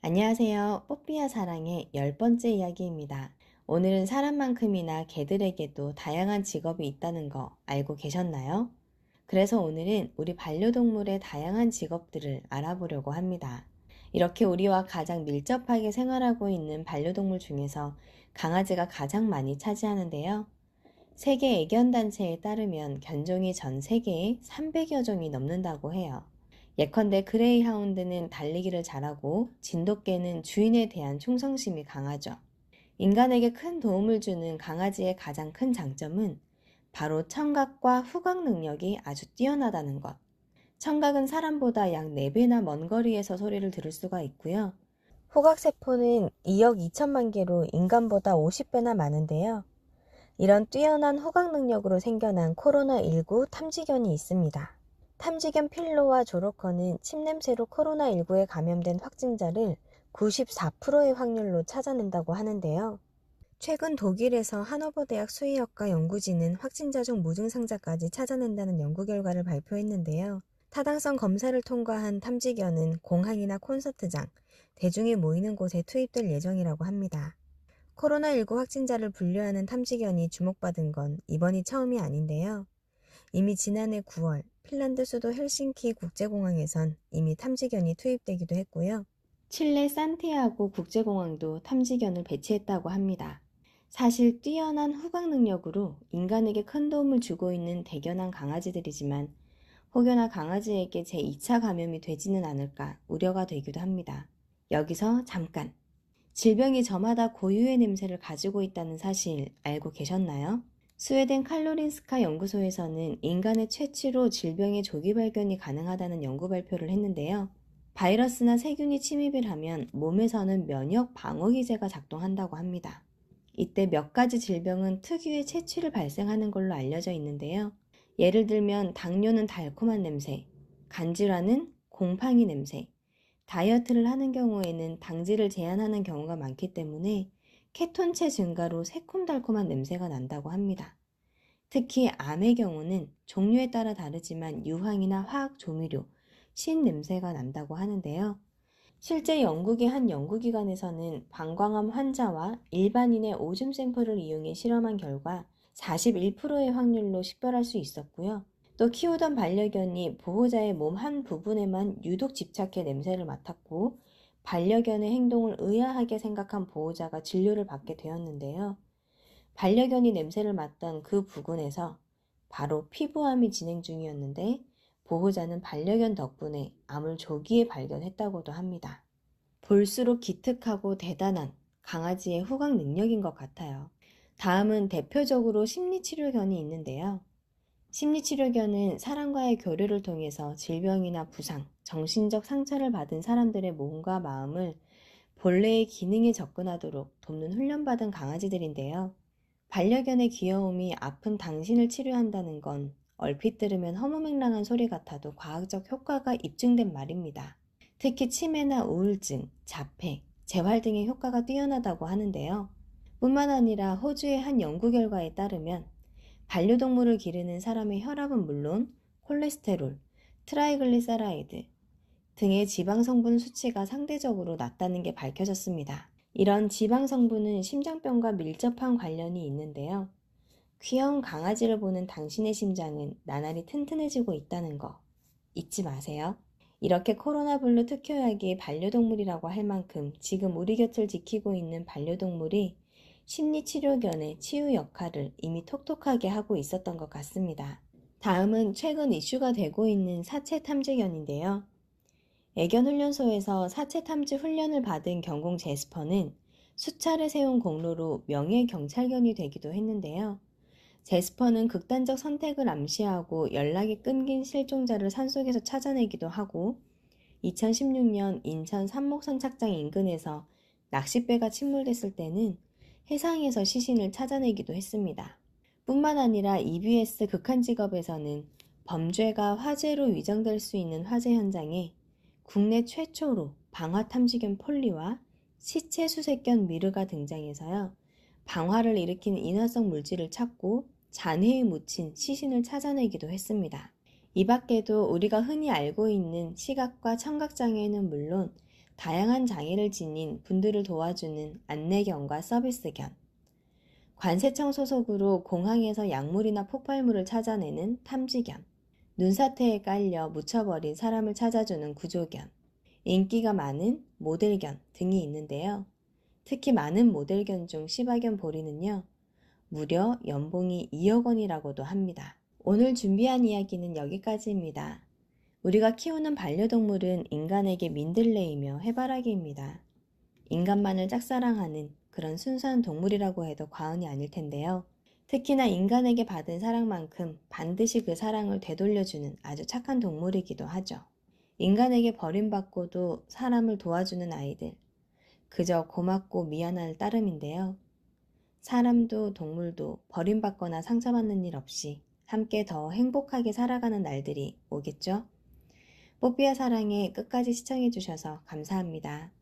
안녕하세요. 뽀삐아 사랑의 10번째 이야기입니다. 오늘은 사람만큼이나 개들에게도 다양한 직업이 있다는 거 알고 계셨나요? 그래서 오늘은 우리 반려동물의 다양한 직업들을 알아보려고 합니다. 이렇게 우리와 가장 밀접하게 생활하고 있는 반려동물 중에서 강아지가 가장 많이 차지하는데요. 세계 애견단체에 따르면 견종이 전 세계에 300여 종이 넘는다고 해요. 예컨대 그레이하운드는 달리기를 잘하고 진돗개는 주인에 대한 충성심이 강하죠. 인간에게 큰 도움을 주는 강아지의 가장 큰 장점은 바로 청각과 후각 능력이 아주 뛰어나다는 것. 청각은 사람보다 약 4배나 먼 거리에서 소리를 들을 수가 있고요. 후각세포는 2억 2천만 개로 인간보다 50배나 많은데요. 이런 뛰어난 후각 능력으로 생겨난 코로나19 탐지견이 있습니다. 탐지견 필로와 조로커는 침냄새로 코로나19에 감염된 확진자를 94%의 확률로 찾아낸다고 하는데요. 최근 독일에서 하노버대학 수의학과 연구진은 확진자 중 무증상자까지 찾아낸다는 연구 결과를 발표했는데요. 타당성 검사를 통과한 탐지견은 공항이나 콘서트장, 대중이 모이는 곳에 투입될 예정이라고 합니다. 코로나19 확진자를 분류하는 탐지견이 주목받은 건 이번이 처음이 아닌데요. 이미 지난해 9월 핀란드 수도 헬싱키 국제공항에선 이미 탐지견이 투입되기도 했고요. 칠레 산티아고 국제공항도 탐지견을 배치했다고 합니다. 사실 뛰어난 후각 능력으로 인간에게 큰 도움을 주고 있는 대견한 강아지들이지만 혹여나 강아지에게 제2차 감염이 되지는 않을까 우려가 되기도 합니다. 여기서 잠깐! 질병이 저마다 고유의 냄새를 가지고 있다는 사실 알고 계셨나요? 스웨덴 칼로린스카 연구소에서는 인간의 채취로 질병의 조기 발견이 가능하다는 연구 발표를 했는데요. 바이러스나 세균이 침입을 하면 몸에서는 면역 방어기제가 작동한다고 합니다. 이때 몇 가지 질병은 특유의 채취를 발생하는 걸로 알려져 있는데요. 예를 들면 당뇨는 달콤한 냄새, 간질환은 곰팡이 냄새, 다이어트를 하는 경우에는 당질을 제한하는 경우가 많기 때문에 케톤체 증가로 새콤달콤한 냄새가 난다고 합니다. 특히 암의 경우는 종류에 따라 다르지만 유황이나 화학 조미료, 신 냄새가 난다고 하는데요. 실제 영국의 한 연구기관에서는 방광암 환자와 일반인의 오줌 샘플을 이용해 실험한 결과 41%의 확률로 식별할 수 있었고요. 또 키우던 반려견이 보호자의 몸 한 부분에만 유독 집착해 냄새를 맡았고 반려견의 행동을 의아하게 생각한 보호자가 진료를 받게 되었는데요. 반려견이 냄새를 맡던 그 부근에서 바로 피부암이 진행 중이었는데 보호자는 반려견 덕분에 암을 조기에 발견했다고도 합니다. 볼수록 기특하고 대단한 강아지의 후각 능력인 것 같아요. 다음은 대표적으로 심리치료견이 있는데요. 심리치료견은 사람과의 교류를 통해서 질병이나 부상, 정신적 상처를 받은 사람들의 몸과 마음을 본래의 기능에 접근하도록 돕는 훈련받은 강아지들인데요. 반려견의 귀여움이 아픈 당신을 치료한다는 건 얼핏 들으면 허무맹랑한 소리 같아도 과학적 효과가 입증된 말입니다. 특히 치매나 우울증, 자폐, 재활 등의 효과가 뛰어나다고 하는데요. 뿐만 아니라 호주의 한 연구 결과에 따르면 반려동물을 기르는 사람의 혈압은 물론 콜레스테롤, 트라이글리세라이드 등의 지방 성분 수치가 상대적으로 낮다는 게 밝혀졌습니다. 이런 지방 성분은 심장병과 밀접한 관련이 있는데요. 귀여운 강아지를 보는 당신의 심장은 나날이 튼튼해지고 있다는 거 잊지 마세요. 이렇게 코로나 블루 특효약이 반려동물이라고 할 만큼 지금 우리 곁을 지키고 있는 반려동물이 심리치료견의 치유 역할을 이미 톡톡하게 하고 있었던 것 같습니다. 다음은 최근 이슈가 되고 있는 사체 탐지견인데요. 애견훈련소에서 사체 탐지 훈련을 받은 경공 제스퍼는 수차례 세운 공로로 명예경찰견이 되기도 했는데요. 제스퍼는 극단적 선택을 암시하고 연락이 끊긴 실종자를 산속에서 찾아내기도 하고 2016년 인천 산목선착장 인근에서 낚싯배가 침몰됐을 때는 해상에서 시신을 찾아내기도 했습니다. 뿐만 아니라 EBS 극한직업에서는 범죄가 화재로 위장될 수 있는 화재 현장에 국내 최초로 방화 탐지견 폴리와 시체 수색견 미르가 등장해서요. 방화를 일으킨 인화성 물질을 찾고 잔해에 묻힌 시신을 찾아내기도 했습니다. 이 밖에도 우리가 흔히 알고 있는 시각과 청각장애는 물론 다양한 장애를 지닌 분들을 도와주는 안내견과 서비스견, 관세청 소속으로 공항에서 약물이나 폭발물을 찾아내는 탐지견, 눈사태에 깔려 묻혀버린 사람을 찾아주는 구조견, 인기가 많은 모델견 등이 있는데요. 특히 많은 모델견 중 시바견 보리는요, 무려 연봉이 2억 원이라고도 합니다. 오늘 준비한 이야기는 여기까지입니다. 우리가 키우는 반려동물은 인간에게 민들레이며 해바라기입니다. 인간만을 짝사랑하는 그런 순수한 동물이라고 해도 과언이 아닐 텐데요. 특히나 인간에게 받은 사랑만큼 반드시 그 사랑을 되돌려주는 아주 착한 동물이기도 하죠. 인간에게 버림받고도 사람을 도와주는 아이들, 그저 고맙고 미안할 따름인데요. 사람도 동물도 버림받거나 상처받는 일 없이 함께 더 행복하게 살아가는 날들이 오겠죠? 뽀삐아 사랑에 끝까지 시청해주셔서 감사합니다.